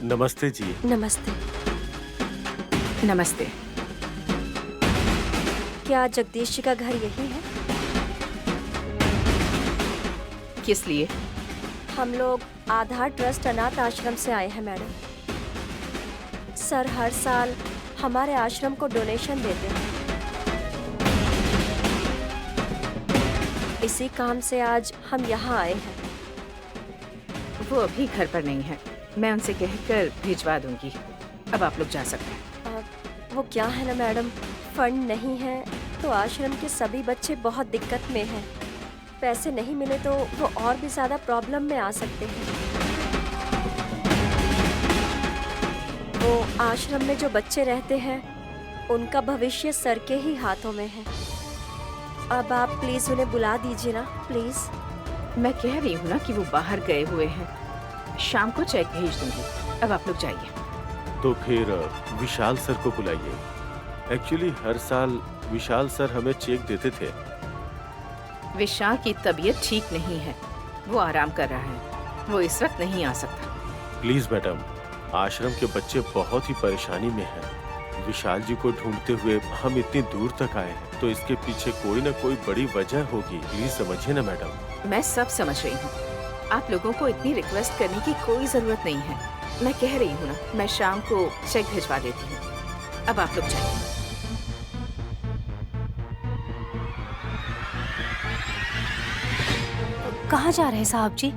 नमस्ते जी। नमस्ते। नमस्ते। क्या जगदीश जी का घर यही है? किस लिए? हम लोग आधार ट्रस्ट अनाथ आश्रम से आए हैं मैडम। सर हर साल हमारे आश्रम को डोनेशन देते हैं। इसी काम से आज हम यहाँ आए हैं। वो अभी घर पर नहीं है। मैं उनसे कहकर भिजवा दूंगी। अब आप लोग जा सकते हैं। वो क्या है ना मैडम, फंड नहीं है तो आश्रम के सभी बच्चे बहुत दिक्कत में हैं। पैसे नहीं मिले तो वो और भी ज्यादा प्रॉब्लम में आ सकते हैं। वो आश्रम में जो बच्चे रहते हैं उनका भविष्य सर के ही हाथों में है। अब आप प्लीज उन्हें बुला दीजिए ना, प्लीज। मैं कह रही हूँ ना कि वो बाहर गए हुए हैं। शाम को चेक भेज दूंगी। अब आप लोग जाइए। तो फिर विशाल सर को बुलाइए। एक्चुअली हर साल विशाल सर हमें चेक देते थे। विशाल की तबीयत ठीक नहीं है। वो आराम कर रहा है। वो इस वक्त नहीं आ सकता। प्लीज मैडम, आश्रम के बच्चे बहुत ही परेशानी में हैं। विशाल जी को ढूंढते हुए हम इतनी दूर तक आए हैं, तो इसके पीछे कोई ना कोई बड़ी वजह होगी। प्लीज समझिए ना मैडम। मैं सब समझ रही हूँ। आप लोगों को इतनी रिक्वेस्ट करने की कोई जरूरत नहीं है। मैं कह रही हूँ ना, मैं शाम को चेक भिजवा देती हूँ। अब आप लोग जाइए। कहाँ जा रहे हैं साहब जी?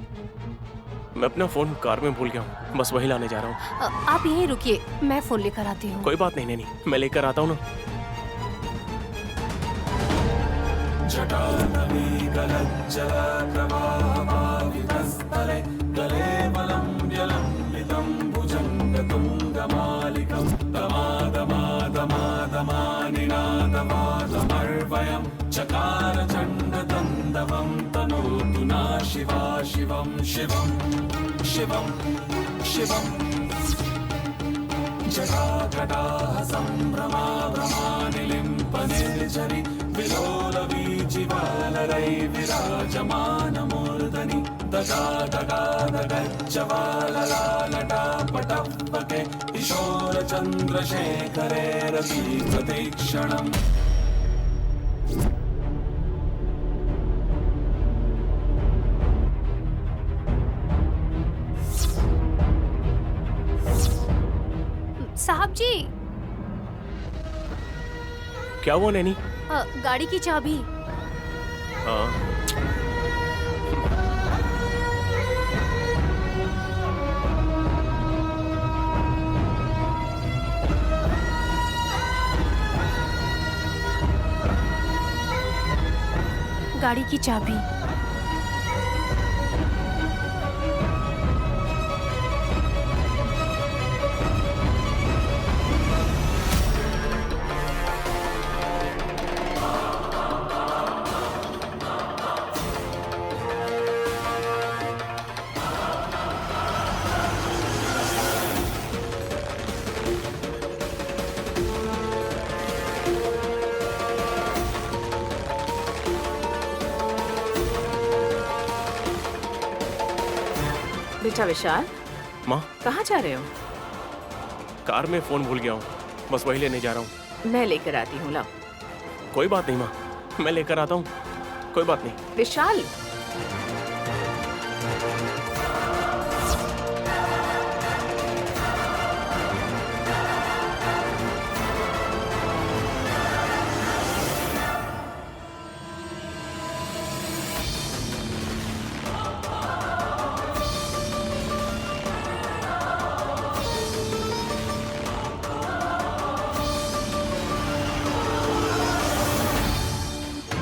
मैं अपना फोन कार में भूल गया हूँ, बस वही लाने जा रहा हूँ। आप यहीं रुकिए, मैं फोन लेकर आती हूँ। कोई बात नहीं नैनी, मैं लेकर आता हूँ ना। चकार चंड तंदवम तनोतु ना शिवा शिवम शिवम शिवम शिवम जटाकटाह संभ्रमा भ्रमानिलिम्पनिर्झरि विलोलवीचिवालरै विराजमानमूर्धनि दगा दगा दगच्चवाललालटापटपके किशोरचन्द्रशेखरे रतिप्रतीक्षणम्। साहब जी, क्या हुआ नैनी? गाड़ी की चाबी। हाँ। गाड़ी की चाबी। बेटा विशाल, माँ, कहाँ जा रहे हो? कार में फोन भूल गया हूँ, बस वही लेने जा रहा हूँ। मैं लेकर आती हूँ। लाओ। कोई बात नहीं माँ, मैं लेकर आता हूँ, कोई बात नहीं। विशाल,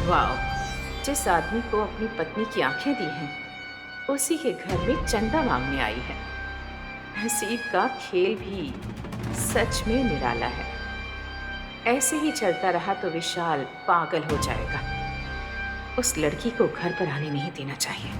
वाह, जिस आदमी को अपनी पत्नी की आंखें दी हैं, उसी के घर में चंदा मांगने आई है। नसीब का खेल भी सच में निराला है। ऐसे ही चलता रहा तो विशाल पागल हो जाएगा। उस लड़की को घर पर आने नहीं देना चाहिए।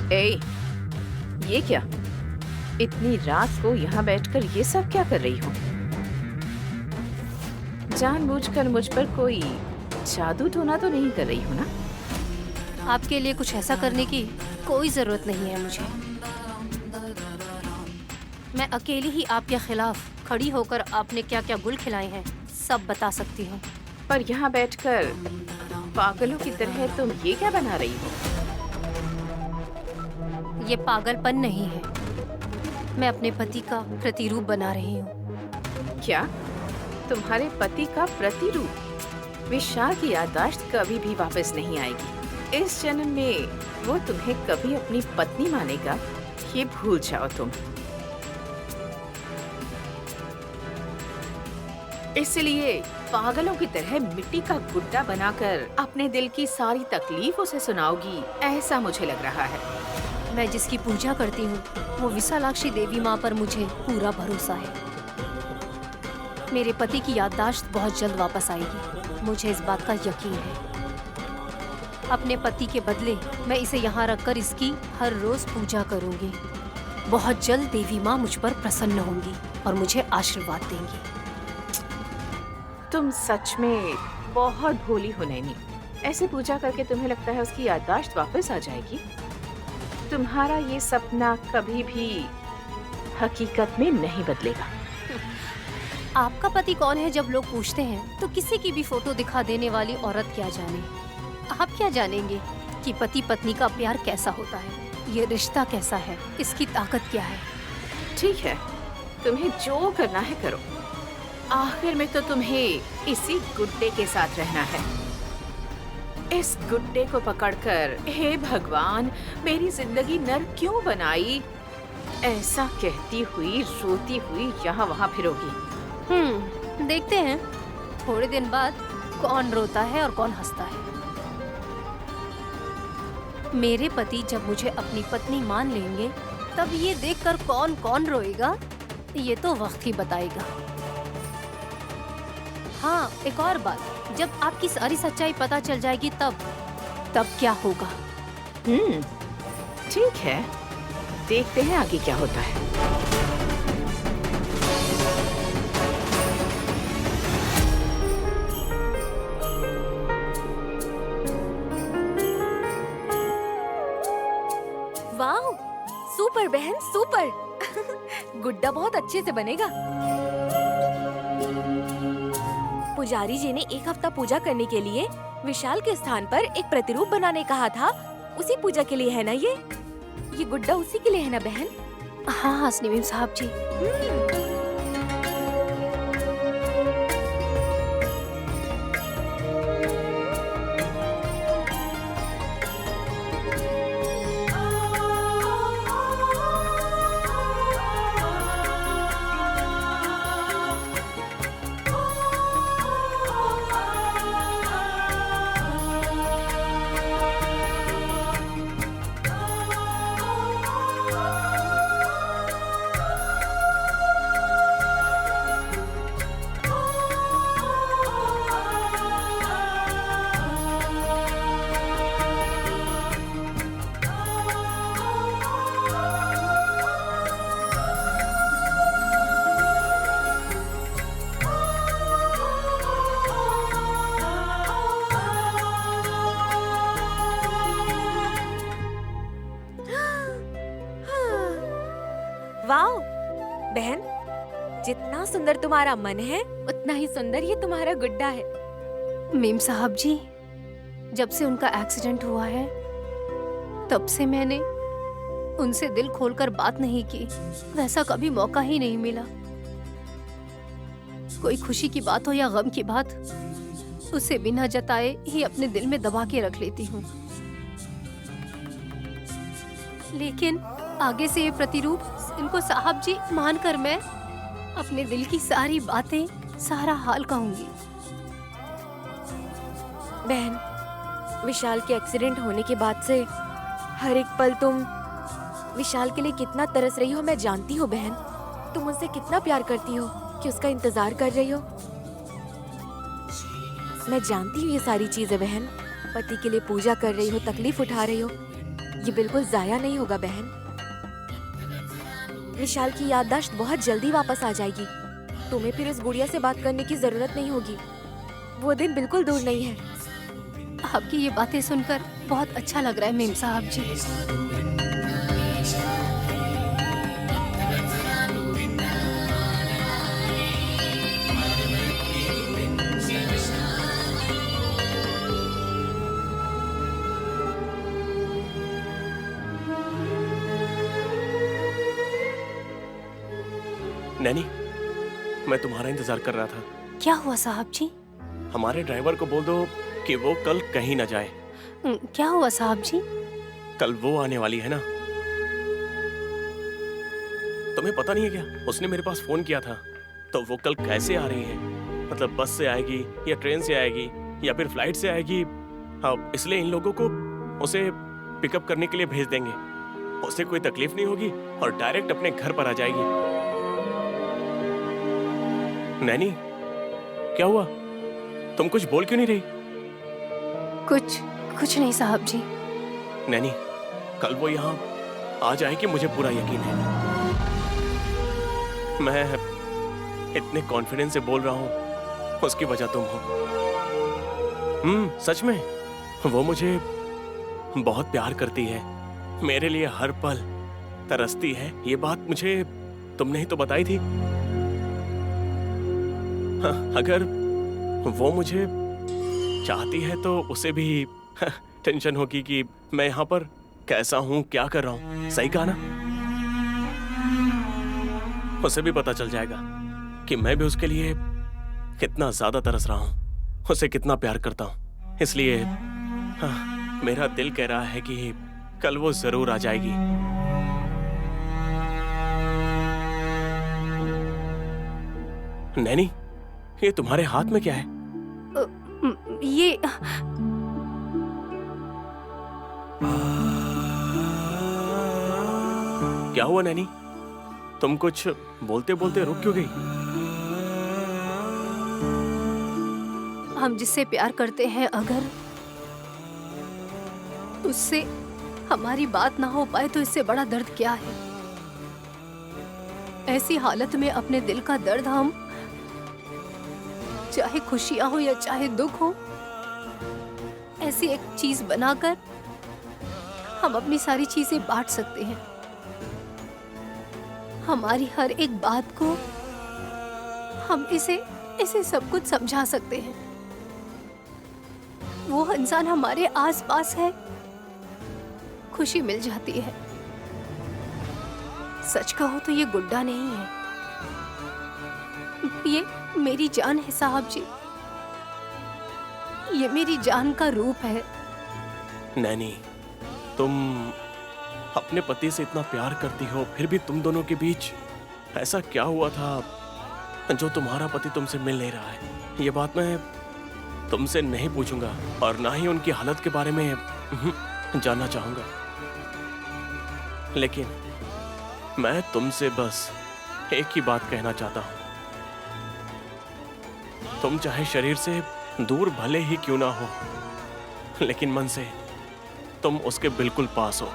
ए, ये क्या? इतनी रात को यहाँ बैठकर ये सब क्या कर रही हो? जानबूझकर मुझ पर कोई जादू टोना तो नहीं कर रही हो ना? आपके लिए कुछ ऐसा करने की कोई जरूरत नहीं है मुझे। मैं अकेली ही आपके खिलाफ खड़ी होकर आपने क्या क्या गुल खिलाए हैं सब बता सकती हूँ। पर यहाँ बैठकर पागलों की तरह तुम ये क्या बना रही हो? ये पागलपन नहीं है, मैं अपने पति का प्रतिरूप बना रही हूँ। क्या तुम्हारे पति का प्रतिरूप? विशाल की याददाश्त कभी भी वापस नहीं आएगी। इस जन्म में वो तुम्हें कभी अपनी पत्नी मानेगा, ये भूल जाओ तुम। इसलिए पागलों की तरह मिट्टी का गुड्डा बनाकर अपने दिल की सारी तकलीफ उसे सुनाओगी, ऐसा मुझे लग रहा है। मैं जिसकी पूजा करती हूँ वो विशालाक्षी देवी माँ पर मुझे पूरा भरोसा है। मेरे पति की याददाश्त बहुत जल्द वापस आएगी, मुझे इस बात का यकीन है। अपने पति के बदले मैं इसे यहाँ रखकर इसकी हर रोज पूजा करूँगी। बहुत जल्द देवी माँ मुझ पर प्रसन्न होंगी और मुझे आशीर्वाद देंगी। तुम सच में बहुत भोली हो नैनी। ऐसे पूजा करके तुम्हें लगता है उसकी याददाश्त वापस आ जाएगी? तुम्हारा ये सपना कभी भी हकीकत में नहीं बदलेगा। आपका पति कौन है जब लोग पूछते हैं तो किसी की भी फोटो दिखा देने वाली औरत क्या जाने। आप क्या जानेंगे कि पति पत्नी का प्यार कैसा होता है, ये रिश्ता कैसा है, इसकी ताकत क्या है। ठीक है, तुम्हें जो करना है करो। आखिर में तो तुम्हें इसी गुड्डे के साथ रहना है। इस गुड्डे को पकड़कर हे भगवान मेरी जिंदगी नर्क क्यों बनाई, ऐसा कहती हुई रोती हुई यहाँ वहाँ फिरोगी। देखते हैं थोड़े दिन बाद कौन रोता है और कौन हंसता है। मेरे पति जब मुझे अपनी पत्नी मान लेंगे तब ये देखकर कौन कौन रोएगा ये तो वक्त ही बताएगा। हाँ, एक और बात, जब आपकी सारी सच्चाई पता चल जाएगी तब क्या होगा। ठीक है, देखते हैं आगे क्या होता है। वाह, सुपर बहन सुपर। गुड्डा बहुत अच्छे से बनेगा। पुजारी जी ने एक हफ्ता पूजा करने के लिए विशाल के स्थान पर एक प्रतिरूप बनाने कहा था। उसी पूजा के लिए है ना ये गुड्डा उसी के लिए है ना बहन? हाँ हसनीम साहब जी। वाह बहन, जितना सुंदर तुम्हारा मन है उतना ही सुंदर ये तुम्हारा गुड्डा है। मीम साहब जी, जब से उनका एक्सीडेंट हुआ है तब से मैंने उनसे दिल खोलकर बात नहीं की। वैसा कभी मौका ही नहीं मिला। कोई खुशी की बात हो या गम की बात, उसे बिना जताए ही अपने दिल में दबा के रख लेती हूँ। लेकिन आगे से ये प्रतिरूप इनको साहब जी मानकर मैं अपने दिल की सारी बातें, सारा हाल कहूंगी। बहन, विशाल के एक्सीडेंट होने के बाद से हर एक पल तुम विशाल के लिए कितना तरस रही हो मैं जानती हूँ बहन। तुम उससे कितना प्यार करती हो कि उसका इंतजार कर रही हो। मैं जानती हूँ ये सारी चीजें बहन। पति के लिए पूजा कर रही हो, तकलीफ उठा रही हो, ये बिल्कुल जाया नहीं होगा बहन। विशाल की याददाश्त बहुत जल्दी वापस आ जाएगी। तुम्हें फिर इस गुड़िया से बात करने की जरूरत नहीं होगी। वो दिन बिल्कुल दूर नहीं है। आपकी ये बातें सुनकर बहुत अच्छा लग रहा है मेम साहब जी। नैनी, मैं तुम्हारा इंतजार कर रहा था। क्या हुआ साहब जी? हमारे ड्राइवर को बोल दो कि वो कल कहीं ना जाए। क्या हुआ साहब जी? कल वो आने वाली है ना। तुम्हें पता नहीं है क्या? उसने मेरे पास फोन किया था। तो वो कल कैसे आ रही है? मतलब बस से आएगी या ट्रेन से आएगी या फिर फ्लाइट से आएगी? हाँ, इसलिए इन लोगों को उसे पिकअप करने के लिए भेज देंगे। उसे कोई तकलीफ नहीं होगी और डायरेक्ट अपने घर पर आ जाएगी। नैनी, क्या हुआ? तुम कुछ बोल क्यों नहीं रही? कुछ नहीं साहब जी। नैनी, कल वो यहाँ आ जाएगी, मुझे पूरा यकीन है। मैं इतने कॉन्फिडेंस से बोल रहा हूँ, उसकी वजह तुम हो। सच में वो मुझे बहुत प्यार करती है, मेरे लिए हर पल तरसती है। ये बात मुझे तुमने ही तो बताई थी। हाँ, अगर वो मुझे चाहती है तो उसे भी टेंशन होगी कि मैं यहाँ पर कैसा हूँ, क्या कर रहा हूँ। सही कहा ना? उसे भी पता चल जाएगा कि मैं भी उसके लिए कितना ज्यादा तरस रहा हूँ, उसे कितना प्यार करता हूँ। इसलिए हाँ, मेरा दिल कह रहा है कि कल वो जरूर आ जाएगी। नैनी, ये तुम्हारे हाथ में क्या है? ये क्या हुआ नैनी? तुम कुछ बोलते बोलते रुक क्यों गई? हम जिससे प्यार करते हैं, अगर उससे हमारी बात ना हो पाए तो इससे बड़ा दर्द क्या है? ऐसी हालत में अपने दिल का दर्द हम, चाहे खुशियां हो या चाहे दुख हो, ऐसी एक चीज बनाकर हम अपनी सारी चीजें बांट सकते हैं। हमारी हर एक बात को हम इसे सब कुछ समझा सकते हैं। वो इंसान हमारे आसपास है, खुशी मिल जाती है। सच कहो तो ये गुड्डा नहीं है, ये मेरी जान है साहब जी। ये मेरी जान का रूप है। नैनी, तुम अपने पति से इतना प्यार करती हो, फिर भी तुम दोनों के बीच ऐसा क्या हुआ था जो तुम्हारा पति तुमसे मिल नहीं रहा है? ये बात मैं तुमसे नहीं पूछूंगा और ना ही उनकी हालत के बारे में जानना चाहूंगा। लेकिन मैं तुमसे बस एक ही बात कहना चाहता हूं। तुम चाहे शरीर से दूर भले ही क्यों ना हो, लेकिन मन से तुम उसके बिल्कुल पास हो।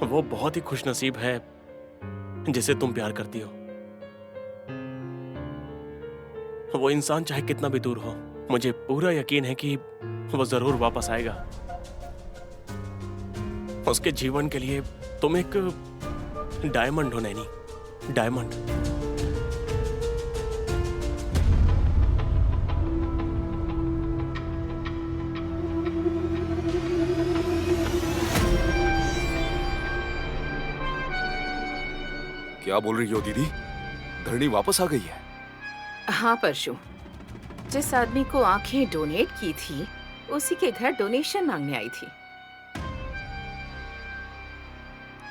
वो बहुत ही खुशनसीब है जिसे तुम प्यार करती हो। वो इंसान चाहे कितना भी दूर हो, मुझे पूरा यकीन है कि वो जरूर वापस आएगा। उसके जीवन के लिए तुम एक डायमंड हो नैनी, डायमंड। क्या बोल रही हो दीदी? धरणी वापस आ गई है? हाँ परशु, जिस आदमी को आंखें डोनेट की थी उसी के घर डोनेशन मांगने आई थी।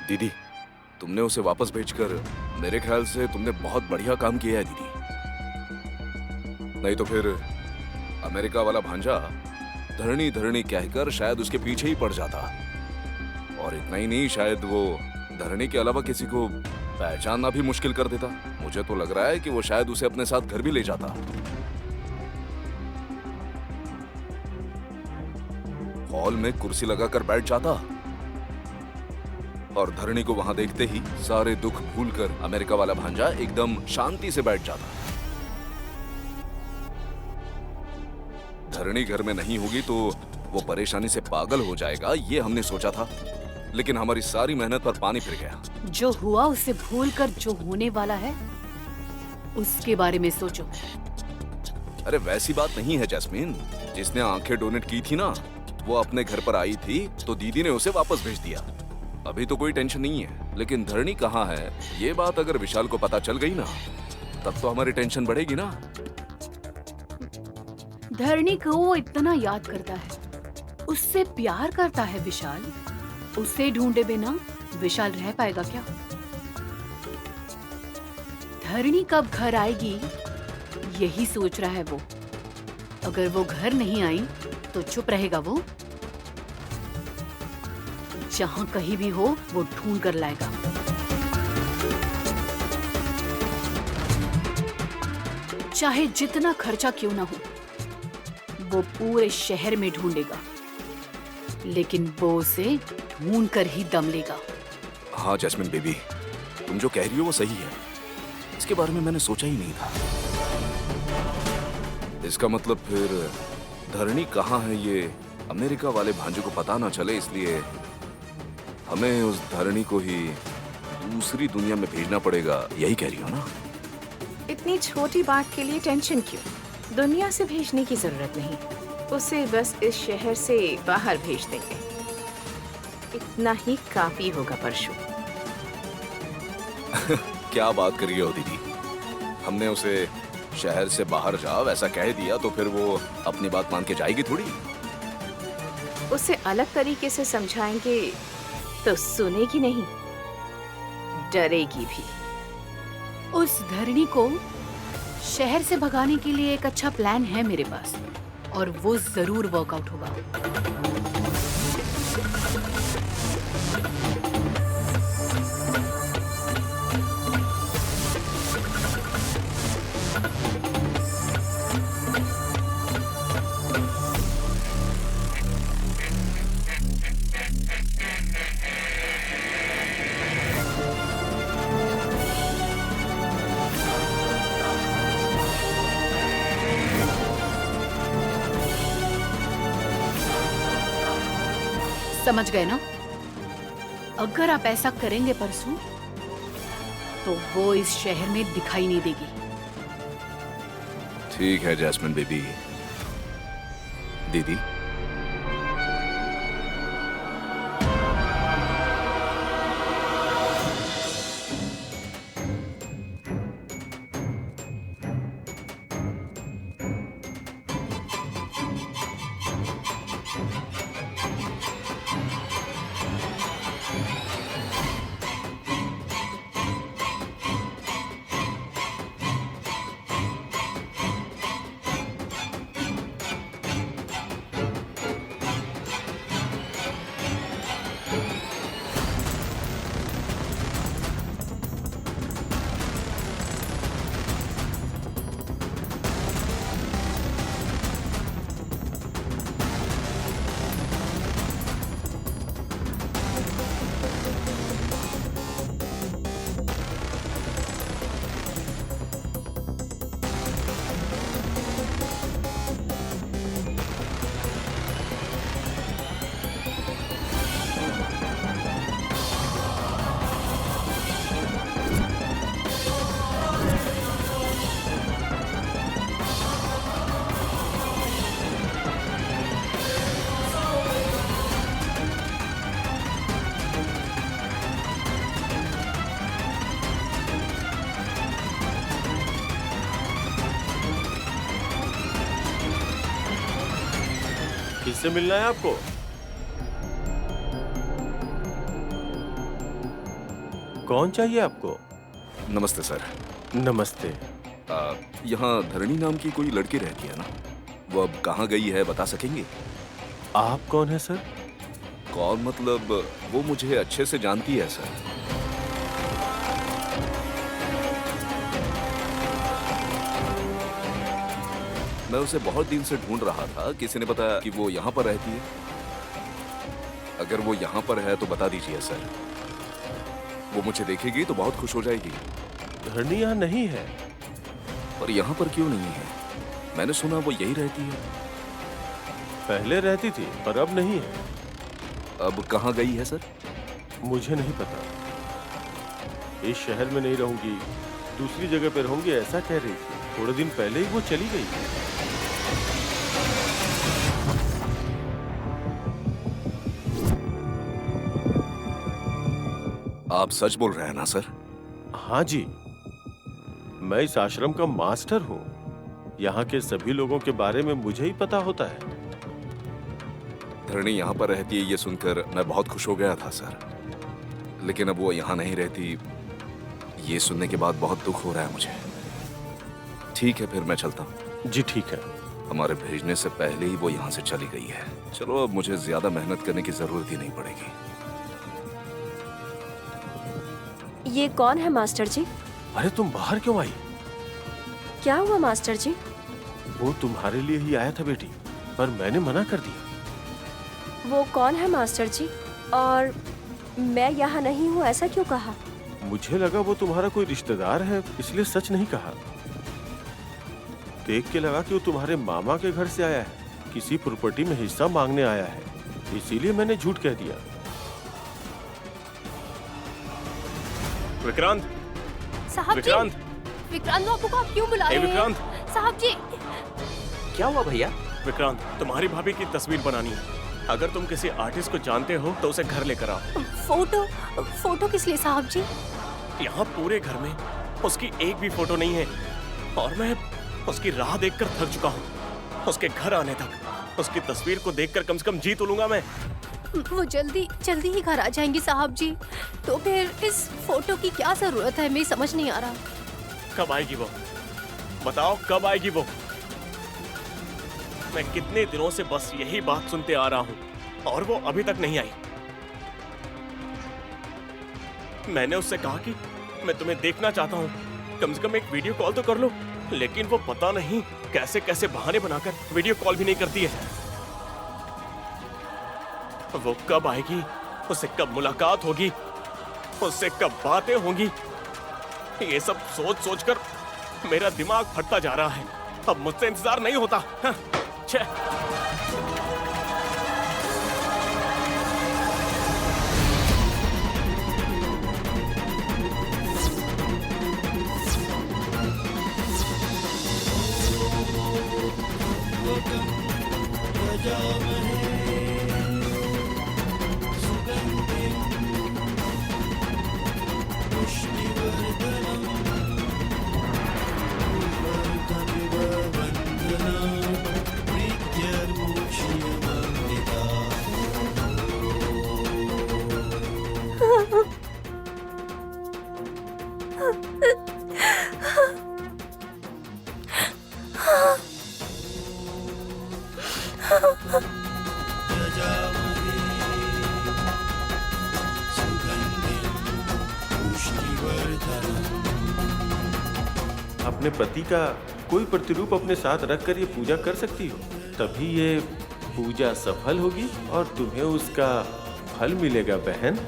दीदी, तुमने उसे वापस भेजकर मेरे ख्याल से तुमने बहुत बढ़िया काम किया है दीदी। नहीं तो फिर अमेरिका वाला भांजा धरणी धरणी कहकर शायद उसके पीछे ही पड़ जाता। और इतना ही नहीं, शायद वो धरणी के अलावा किसी को पहचानना भी मुश्किल कर देता। मुझे तो लग रहा है कि वो शायद उसे अपने साथ घर भी ले जाता। हॉल में कुर्सी लगाकर बैठ जाता और धरणी को वहां देखते ही सारे दुख भूलकर अमेरिका वाला भांजा एकदम शांति से बैठ जाता। धरणी घर में नहीं होगी तो वो परेशानी से पागल हो जाएगा, ये हमने सोचा था, लेकिन हमारी सारी मेहनत पर पानी फिर गया। जो हुआ उसे भूलकर जो होने वाला है उसके बारे में सोचो। अरे वैसी बात नहीं है जैस्मिन। जिसने आंखें डोनेट की थी ना, वो अपने घर पर आई थी तो दीदी ने उसे वापस भेज दिया। अभी तो कोई टेंशन नहीं है, लेकिन धरणी कहाँ है ये बात अगर विशाल को पता चल गई ना, तब तो हमारी टेंशन बढ़ेगी ना। धरणी को वो इतना याद करता है, उससे प्यार करता है विशाल। उसे ढूंढे बिना विशाल रह पाएगा क्या? धरणी कब घर आएगी यही सोच रहा है वो। अगर वो घर नहीं आई तो चुप रहेगा वो। जहां कहीं भी हो वो ढूंढ कर लाएगा। चाहे जितना खर्चा क्यों ना हो, वो पूरे शहर में ढूंढेगा, लेकिन वो उसे ढूंढ कर ही दम लेगा। हाँ जैस्मिन बेबी, तुम जो कह रही हो वो सही है। इसके बारे में मैंने सोचा ही नहीं था। इसका मतलब फिर धरणी कहाँ है ये अमेरिका वाले भांजे को पता ना चले, इसलिए हमें उस धरणी को ही दूसरी दुनिया में भेजना पड़ेगा, यही कह रही हो ना? इतनी छोटी बात के लिए टेंशन क्यों? दुनिया से भेजने की जरूरत नहीं, उसे बस इस शहर से बाहर भेज देंगे। इतना ही काफी होगा परशु। क्या बात कर रही हो दीदी? हमने उसे शहर से बाहर जाओ ऐसा कह दिया तो फिर वो अपनी बात मान के जाएगी थोड़ी। उसे अलग तरीके से समझाएंगे तो सुनेगी नहीं, डरेगी भी। उस धरणी को शहर से भगाने के लिए एक अच्छा प्लान है मेरे पास, और वो जरूर वर्कआउट होगा। समझ गए ना? अगर आप ऐसा करेंगे परसों, तो वो इस शहर में दिखाई नहीं देगी। ठीक है जैस्मिन बेबी। दीदी किससे मिलना है आपको? कौन चाहिए आपको? नमस्ते सर। नमस्ते। यहाँ धरणी नाम की कोई लड़की रहती है ना, वो अब कहाँ गई है बता सकेंगे? आप कौन है सर? कौन मतलब वो मुझे अच्छे से जानती है सर। मैं उसे बहुत दिन से ढूंढ रहा था, किसी ने बताया कि वो यहाँ पर रहती है। अगर वो यहाँ पर है तो बता दीजिए सर। वो मुझे देखेगी तो बहुत खुश हो जाएगी। धरनी यहाँ नहीं है। पर यहाँ पर क्यों नहीं है? मैंने सुना वो यही रहती है। पहले रहती थी पर अब नहीं है। अब कहाँ गई है सर? मुझे नहीं पता। इस शहर में नहीं रहूंगी, दूसरी जगह पर रहूंगी ऐसा कह रही थी। थोड़े दिन पहले ही वो चली गई। आप सच बोल रहे हैं ना सर? हाँ जी, मैं इस आश्रम का मास्टर हूँ। यहाँ के सभी लोगों के बारे में मुझे ही पता होता है। धरणी यहाँ पर रहती है ये सुनकर मैं बहुत खुश हो गया था सर, लेकिन अब वो यहाँ नहीं रहती ये सुनने के बाद बहुत दुख हो रहा है मुझे। ठीक है फिर मैं चलता हूँ। जी ठीक है। हमारे भेजने से पहले ही वो यहाँ से चली गई है। चलो अब मुझे ज्यादा मेहनत करने की जरूरत ही नहीं पड़ेगी। ये कौन है मास्टर जी? अरे तुम बाहर क्यों आई? क्या हुआ मास्टर जी? वो तुम्हारे लिए ही आया था बेटी, पर मैंने मना कर दिया। वो कौन है मास्टर जी? और मैं यहाँ नहीं हूँ ऐसा क्यों कहा? मुझे लगा वो तुम्हारा कोई रिश्तेदार है, इसलिए सच नहीं कहा। देख के लगा कि वो तुम्हारे मामा के घर से आया है, किसी प्रॉपर्टी में हिस्सा मांगने आया है, इसीलिए मैंने झूठ कह दिया। विक्रांत, साहब जी, विक्रांत, विक्रांत बाबू को आप क्यों बुला रहे हैं? विक्रांत, साहब जी, क्या हुआ भैया? विक्रांत, तुम्हारी भाभी की तस्वीर बनानी है। अगर तुम किसी आर्टिस्ट को जानते हो तो उसे घर लेकर आओ। फोटो किस लिए साहब जी? यहाँ पूरे घर में उसकी एक भी फोटो नहीं है और मैं उसकी राह देखकर थक चुका हूँ। उसके घर आने तक उसकी तस्वीर को देखकर कम से कम जी तो लूंगा मैं। वो जल्दी ही घर आ जाएंगी साहब जी, तो फिर इस फोटो की क्या जरूरत है? मैं समझ नहीं आ रहा। कब आएगी वो? बताओ कब आएगी वो? मैं कितने दिनों से बस यही बात सुनते आ रहा हूँ और वो अभी तक नहीं आई। मैंने उससे कहा कि मैं तुम्हें देखना चाहता हूँ, कम से कम एक वीडियो कॉल तो कर लो, लेकिन वो पता नहीं कैसे कैसे बहाने बनाकर वीडियो कॉल भी नहीं करती है। वो कब आएगी? उससे कब मुलाकात होगी? उससे कब बातें होंगी? ये सब सोच सोचकर मेरा दिमाग फटता जा रहा है। अब मुझसे इंतजार नहीं होता। हाँ, छे। अपने पति का कोई प्रतिरूप अपने साथ रखकर ये पूजा कर सकती हो, तभी ये पूजा सफल होगी और तुम्हें उसका फल मिलेगा बहन।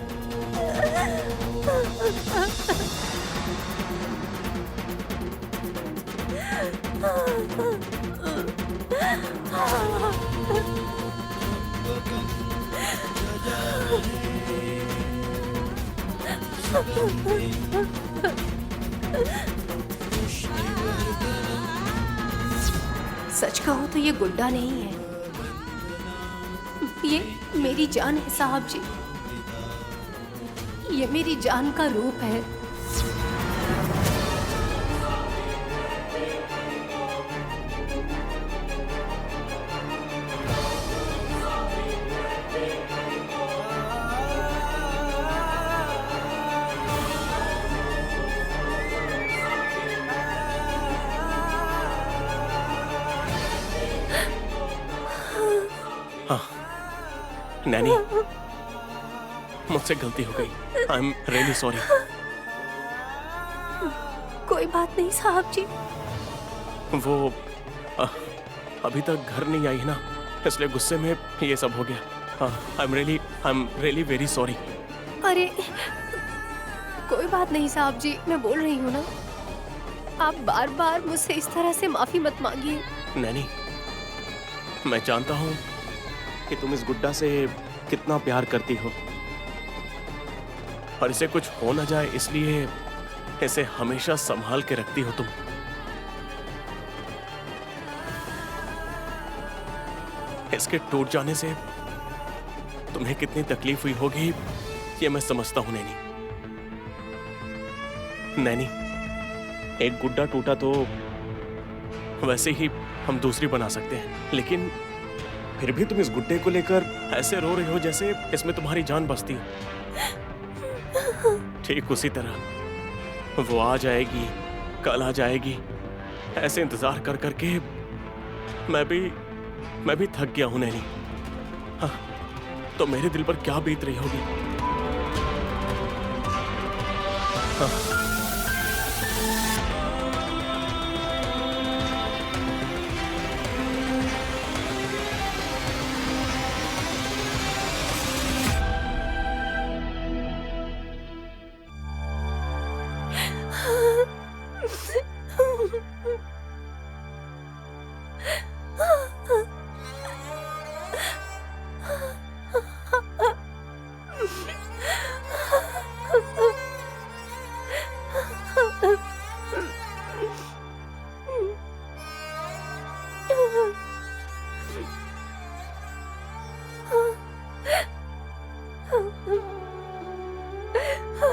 सच कहूँ तो ये गुड्डा नहीं है, ये मेरी जान है साहब जी। ये मेरी जान का रूप है। नैनी, मुझसे गलती हो गई। I am really sorry. कोई बात नहीं साहब जी। वो अभी तक घर नहीं आई है ना, इसलिए गुस्से में ये सब हो गया। I am really very sorry. अरे कोई बात नहीं साहब जी, मैं बोल रही हूँ ना, आप बार बार मुझसे इस तरह से माफी मत मांगिए। नैनी, मैं जानता हूँ कि तुम इस गुड्डा से कितना प्यार करती हो और इसे कुछ हो ना जाए इसलिए इसे हमेशा संभाल के रखती हो तुम। इसके टूट जाने से तुम्हें कितनी तकलीफ हुई होगी ये मैं समझता हूं नैनी। नैनी, एक गुड्डा टूटा तो वैसे ही हम दूसरी बना सकते हैं, लेकिन फिर भी तुम इस गुड्डे को लेकर ऐसे रो रही हो जैसे इसमें तुम्हारी जान बसती हो। ठीक उसी तरह वो आ जाएगी, कल आ जाएगी, ऐसे इंतजार कर करके मैं भी थक गया हूं नैनी। हाँ, तो मेरे दिल पर क्या बीत रही होगी। हाँ।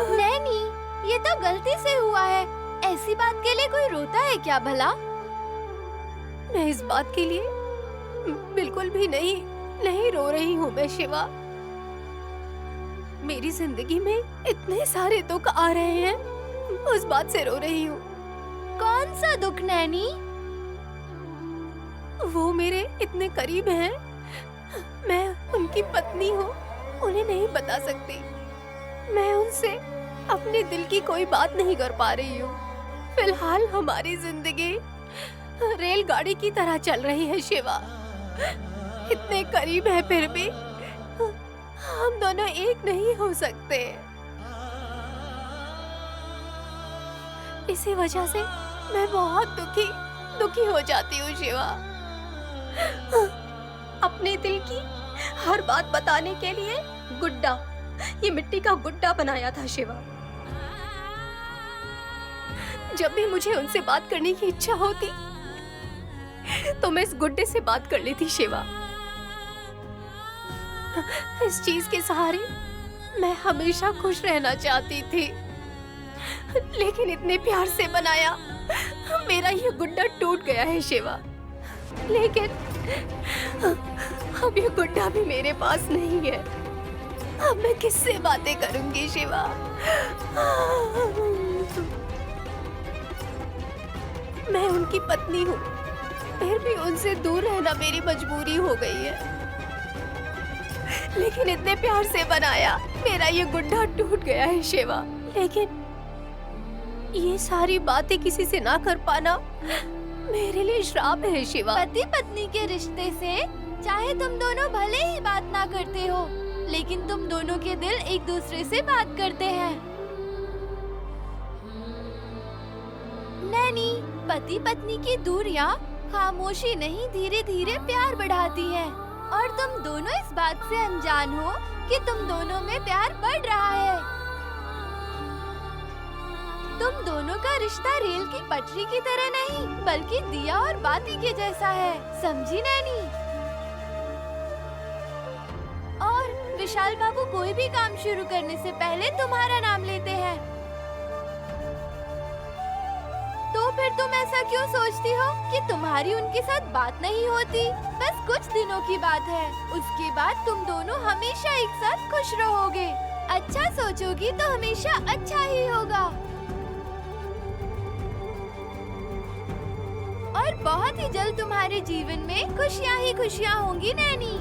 नैनी, ये तो गलती से हुआ है। ऐसी बात के लिए कोई रोता है क्या भला? मैं इस बात के लिए बिल्कुल भी नहीं रो रही हूँ मैं शिवा। मेरी जिंदगी में इतने सारे दुख आ रहे हैं, उस बात से रो रही हूँ। कौन सा दुख नैनी? वो मेरे इतने करीब हैं, मैं उनकी पत्नी हूँ, उन्हें नहीं बता सकती। मैं उनसे अपने दिल की कोई बात नहीं कर पा रही हूँ। फिलहाल हमारी जिंदगी रेलगाड़ी की तरह चल रही है शिवा। इतने करीब है फिर भी हम दोनों एक नहीं हो सकते। इसी वजह से मैं बहुत दुखी हो जाती हूँ शिवा। अपने दिल की हर बात बताने के लिए गुड्डा, ये मिट्टी का गुड्डा बनाया था शिवा। जब भी मुझे उनसे बात करने की इच्छा होती तो मैं इस गुड्डे से बात कर लेती शिवा। इस चीज के सहारे मैं हमेशा खुश रहना चाहती थी, लेकिन इतने प्यार से बनाया मेरा ये गुड्डा टूट गया है शिवा। लेकिन अब ये गुड्डा भी मेरे पास नहीं है। अब मैं किससे बातें करूंगी शिवा? मैं उनकी पत्नी हूँ, फिर भी उनसे दूर रहना मेरी मजबूरी हो गई है। लेकिन इतने प्यार से बनाया मेरा ये गुड्डा टूट गया है शिवा। लेकिन ये सारी बातें किसी से ना कर पाना मेरे लिए श्राप है शिवा। पति पत्नी के रिश्ते से चाहे तुम दोनों भले ही बात ना करते हो, लेकिन तुम दोनों के दिल एक दूसरे से बात करते हैं। नैनी, पति पत्नी की दूरियां खामोशी नहीं धीरे धीरे प्यार बढ़ाती है, और तुम दोनों इस बात से अनजान हो कि तुम दोनों में प्यार बढ़ रहा है। तुम दोनों का रिश्ता रेल की पटरी की तरह नहीं, बल्कि दिया और बाती के जैसा है, समझी नैनी? और विशाल बाबू कोई भी काम शुरू करने से पहले तुम्हारा नाम लेते हैं। तो फिर तुम ऐसा क्यों सोचती हो कि तुम्हारी उनके साथ बात नहीं होती? बस कुछ दिनों की बात है, उसके बाद तुम दोनों हमेशा एक साथ खुश रहोगे। अच्छा सोचोगी तो हमेशा अच्छा ही होगा, और बहुत ही जल्द तुम्हारे जीवन में खुशियाँ ही खुशियाँ होंगी नैनी।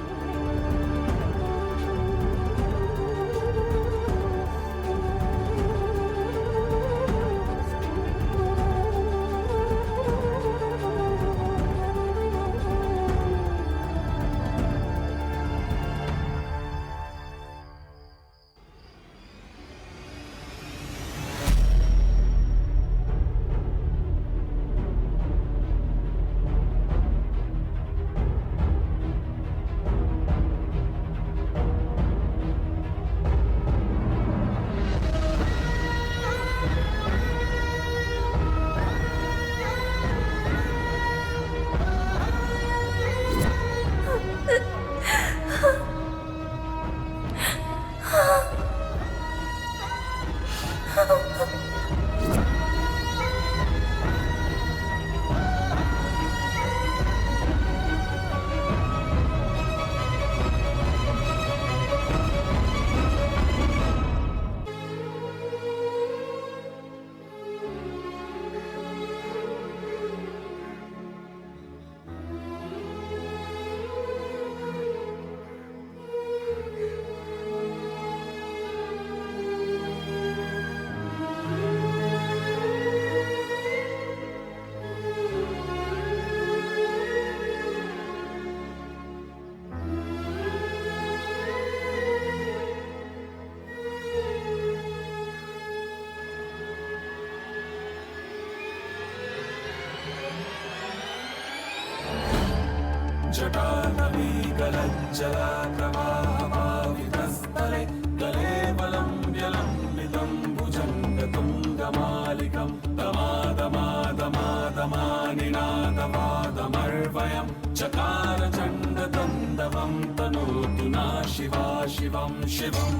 जटानवीगलज्जला प्रवाहमावितस्थले गले बलं व्यलम्बितं भुजङ्गतुङ्गमालिकं दमादमादमादमानिनादवादमर्वयं चकार चण्डतन्दवं तनोतु ना शिवा शिवं शिवं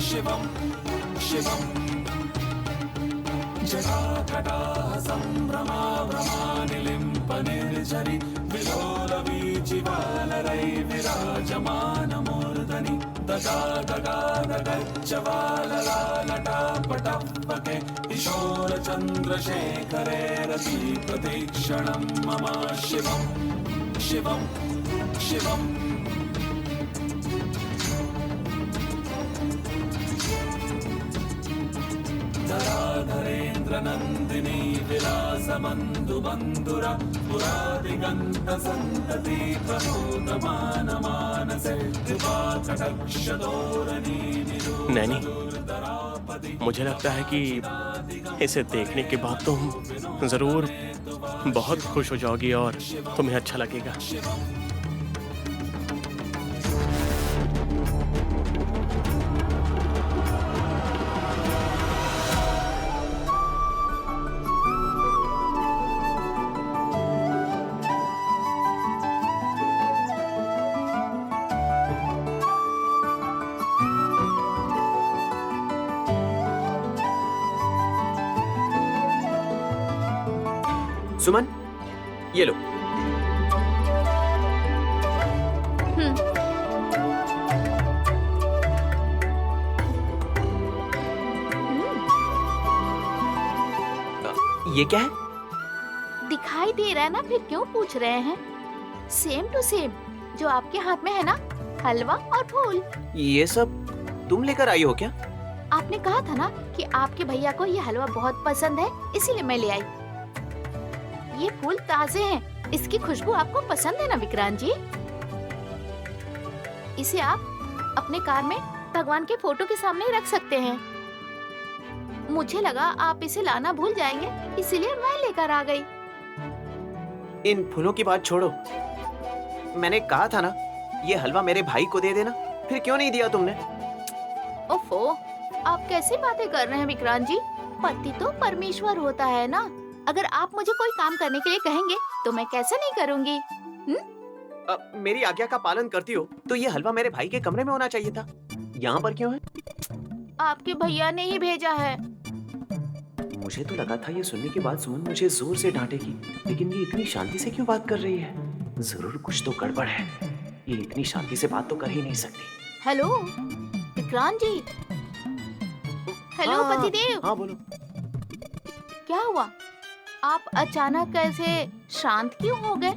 शिवं शिवम् जटाकटाः सम्भ्रमा भ्रमानिलिम्पनिर्झरि विलोलवीचिवालरै विराजमानमूर्धनि दगा दगा दगज्जवाललालटापटपके किशोरचन्द्रशेखरे रतिप्रतीक्षणं मम शिवं शिवं शिवम् धराधरेन्द्रनन्दिनी विलासमन्दुबन्धुरा पुरादिगन्तसन्तति प्रमोदमानमानसे कृपाकटाक्षधोरणी नैनी, मुझे लगता है कि इसे देखने के बाद तुम जरूर बहुत खुश हो जाओगी और तुम्हें अच्छा लगेगा। सुमन, ये लो। ये क्या है? दिखाई दे रहा है ना, फिर क्यों पूछ रहे हैं? सेम टू सेम जो आपके हाथ में है ना, हलवा और फूल। ये सब तुम लेकर आई हो क्या? आपने कहा था ना कि आपके भैया को ये हलवा बहुत पसंद है, इसीलिए मैं ले आई। ये फूल ताजे हैं, इसकी खुशबू आपको पसंद है ना विक्रांत जी? इसे आप अपने कार में भगवान के फोटो के सामने रख सकते हैं। मुझे लगा आप इसे लाना भूल जाएंगे, इसीलिए मैं लेकर आ गई। इन फूलों की बात छोड़ो, मैंने कहा था ना ये हलवा मेरे भाई को दे देना, फिर क्यों नहीं दिया तुमने? ओफो, आप कैसी बातें कर रहे हैं विक्रांत जी? पति तो परमेश्वर होता है ना। अगर आप मुझे कोई काम करने के लिए कहेंगे तो मैं कैसे नहीं करूंगी? मेरी आज्ञा का पालन करती हो तो ये हलवा मेरे भाई के कमरे में होना चाहिए था। यहाँ पर क्यों है? आपके भैया ने ही भेजा है। मुझे तो लगा था ये सुनने के बाद सुमन मुझे जोर से डांटेगी, लेकिन ये इतनी शांति से क्यों बात कर रही है? जरूर कुछ तो गड़बड़ है। ये इतनी शांति से बात तो कर ही नहीं सकती। हेलो विक्रांत जी। हेलो पतिदेव। हाँ बोलो। क्या हुआ? आप अचानक कैसे शांत क्यों हो गए?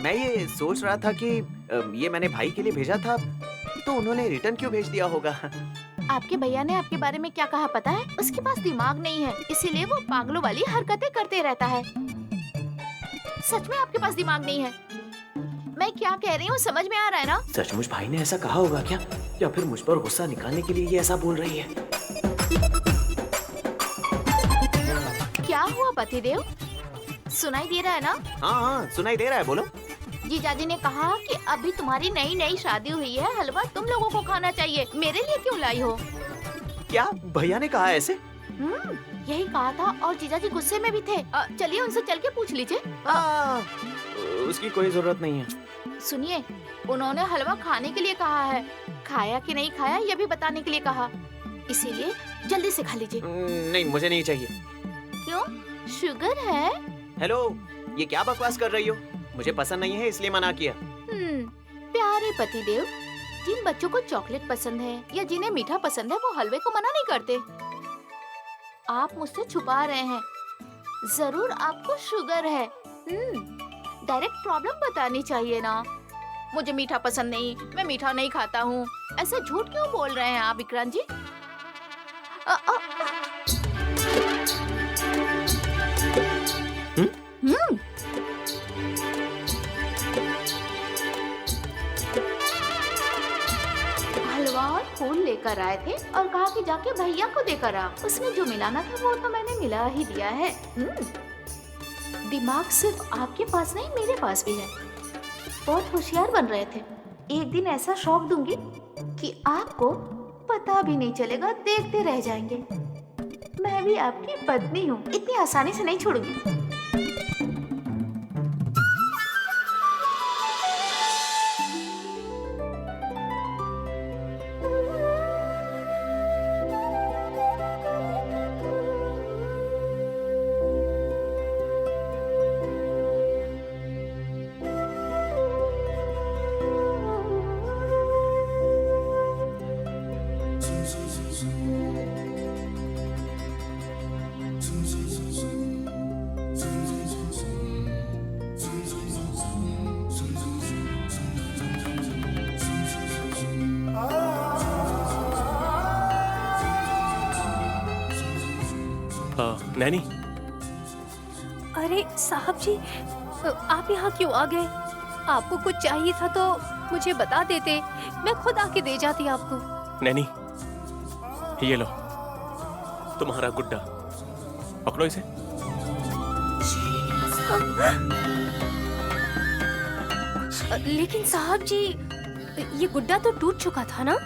मैं ये सोच रहा था कि ये मैंने भाई के लिए भेजा था, तो उन्होंने रिटर्न क्यों भेज दिया होगा। आपके भैया ने आपके बारे में क्या कहा पता है? उसके पास दिमाग नहीं है, इसीलिए वो पागलों वाली हरकतें करते रहता है। सच में आपके पास दिमाग नहीं है? मैं क्या कह रही हूँ समझ में आ रहा है ना? सचमुच भाई ने ऐसा कहा होगा क्या, या फिर मुझ पर गुस्सा निकालने के लिए ये ऐसा बोल रही है? क्या हुआ पतिदेव? सुनाई दे रहा है ना? हाँ सुनाई दे रहा है, बोलो। जीजाजी ने कहा कि अभी तुम्हारी नई नई शादी हुई है, हलवा तुम लोगों को खाना चाहिए, मेरे लिए क्यों लाई हो? क्या भैया ने कहा ऐसे? यही कहा था, और जीजाजी गुस्से में भी थे। चलिए उनसे चल के पूछ लीजिए। उसकी कोई जरूरत नहीं है। सुनिए, उन्होंने हलवा खाने के लिए कहा है, खाया कि नहीं खाया ये भी बताने के लिए कहा, इसीलिए जल्दी से खा लीजिए। नहीं मुझे नहीं चाहिए। क्यों? शुगर है? हेलो, ये क्या बकवास कर रही हो? मुझे पसंद नहीं है इसलिए मना किया। प्यारे पतिदेव, जिन बच्चों को चॉकलेट पसंद है या जिन्हें मीठा पसंद है वो हलवे को मना नहीं करते। आप मुझसे छुपा रहे हैं, जरूर आपको शुगर है। डायरेक्ट प्रॉब्लम बतानी चाहिए ना। मुझे मीठा पसंद नहीं, मैं मीठा नहीं खाता हूँ, ऐसे झूठ क्यों बोल रहे हैं आप विक्रांत जी? हलवा और फूल लेकर आए थे और कहा कि जाके भैया को देकर आ। उसमें जो मिलाना था वो तो मैंने मिला ही दिया है। दिमाग सिर्फ आपके पास नहीं, मेरे पास भी है। बहुत होशियार बन रहे थे। एक दिन ऐसा शौक दूंगी कि आपको पता भी नहीं चलेगा, देखते रह जाएंगे। मैं भी आपकी पत्नी हूँ, इतनी आसानी से नहीं छोड़ूंगी। नैनी, अरे साहब जी, आप यहाँ क्यों आ गए? आपको कुछ चाहिए था तो मुझे बता देते, मैं खुद आके दे जाती आपको। नैनी, ये लो तुम्हारा गुड्डा, पकड़ो इसे। लेकिन साहब जी, ये गुड्डा तो टूट चुका था ना?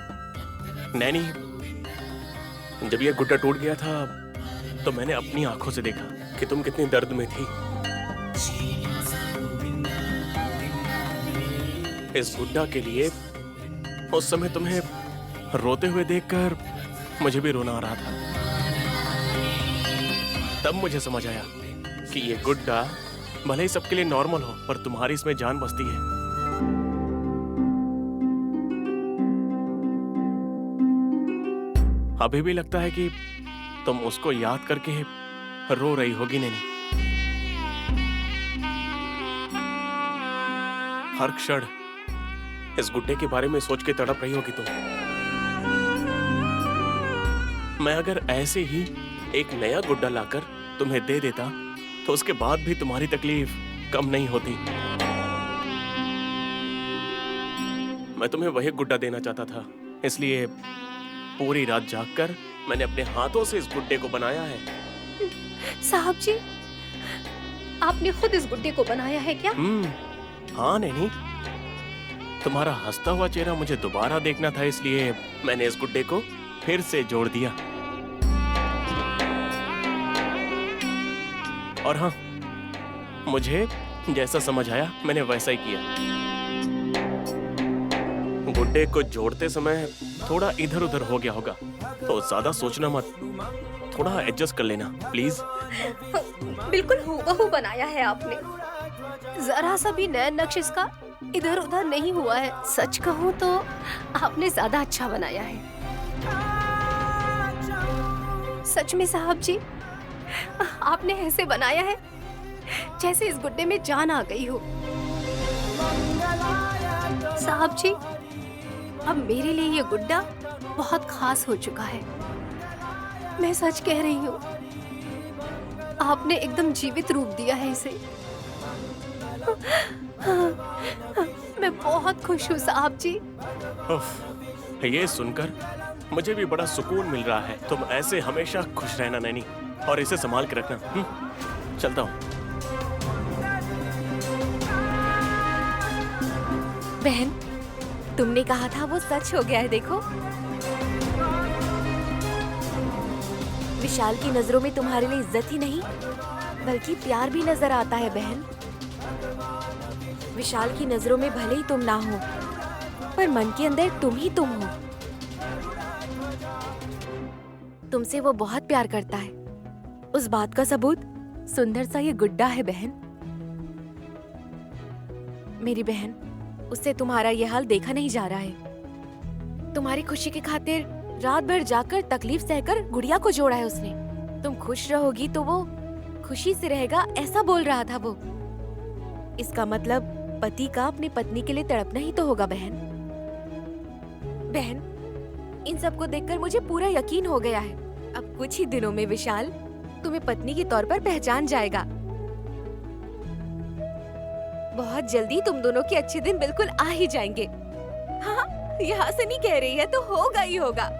नैनी, जब ये गुड्डा टूट गया था तो मैंने अपनी आंखों से देखा कि तुम कितनी दर्द में थी। इस गुड्डा के लिए उस समय तुम्हें रोते हुए देखकर मुझे भी रोना आ रहा था। तब मुझे समझ आया कि ये गुड्डा भले ही सबके लिए नॉर्मल हो, पर तुम्हारी इसमें जान बसती है। अभी भी लगता है कि तुम उसको याद करके रो रही होगी नैनी। हर क्षण इस गुड्डे के बारे में सोच के तड़प रही होगी तुम। मैं अगर ऐसे ही एक नया गुड्डा लाकर तुम्हें दे देता तो उसके बाद भी तुम्हारी तकलीफ कम नहीं होती। मैं तुम्हें वही गुड्डा देना चाहता था, इसलिए पूरी रात जागकर मैंने अपने हाथों से इस गुड्डे को बनाया है। साहब जी, आपने खुद इस गुड्डे को बनाया है क्या? हाँ नैनी, तुम्हारा हंसता हुआ चेहरा मुझे दोबारा देखना था, इसलिए मैंने इस गुड्डे को फिर से जोड़ दिया। और हाँ, मुझे जैसा समझ आया मैंने वैसा ही किया। गुड्डे को जोड़ते समय थोड़ा इधर उधर हो गया होगा, तो ज्यादा सोचना मत, थोड़ा एडजस्ट कर लेना प्लीज। बिल्कुल हूबहू बनाया है आपने, जरा सा भी नया नक्श इसका इधर उधर नहीं हुआ है। सच कहूँ तो आपने ज्यादा अच्छा बनाया है। सच में साहब जी, आपने ऐसे बनाया है जैसे इस गुड्डे में जान आ गई हो। साहब जी, अब मेरे लिए ये गुड्डा बहुत खास हो चुका है। मैं सच कह रही हूँ, आपने एकदम जीवित रूप दिया है इसे। मैं बहुत खुश हूँ साहब जी। उफ, ये सुनकर मुझे भी बड़ा सुकून मिल रहा है। तुम ऐसे हमेशा खुश रहना नैनी, और इसे संभाल के रखना। चलता हूँ। बहन, तुमने कहा था वो सच हो गया है। देखो, विशाल की नजरों में तुम्हारे लिए इज्जत ही नहीं बल्कि प्यार भी नजर आता है बहन। विशाल की नजरों में भले ही तुम ना हो, पर मन के अंदर तुम ही तुम हो। तुमसे वो बहुत प्यार करता है। उस बात का सबूत सुंदर सा ये गुड्डा है बहन। मेरी बहन, उससे तुम्हारा ये हाल देखा नहीं जा रहा है। तुम्हारी खुशी की खातिर रात भर जाकर तकलीफ सहकर गुड़िया को जोड़ा है उसने। तुम खुश रहोगी तो वो खुशी से रहेगा, ऐसा बोल रहा था वो। इसका मतलब पति का अपनी पत्नी के लिए तड़पना ही तो होगा बहन। बहन, इन सबको देखकर मुझे पूरा यकीन हो गया है। अब कुछ ही दिनों में विशाल तुम्हें पत्नी के तौर पर पहचान जाएगा। बहुत जल्दी तुम दोनों के अच्छे दिन बिल्कुल आ ही जाएंगे। हाँ, यहाँ से नहीं कह रही है तो होगा ही होगा।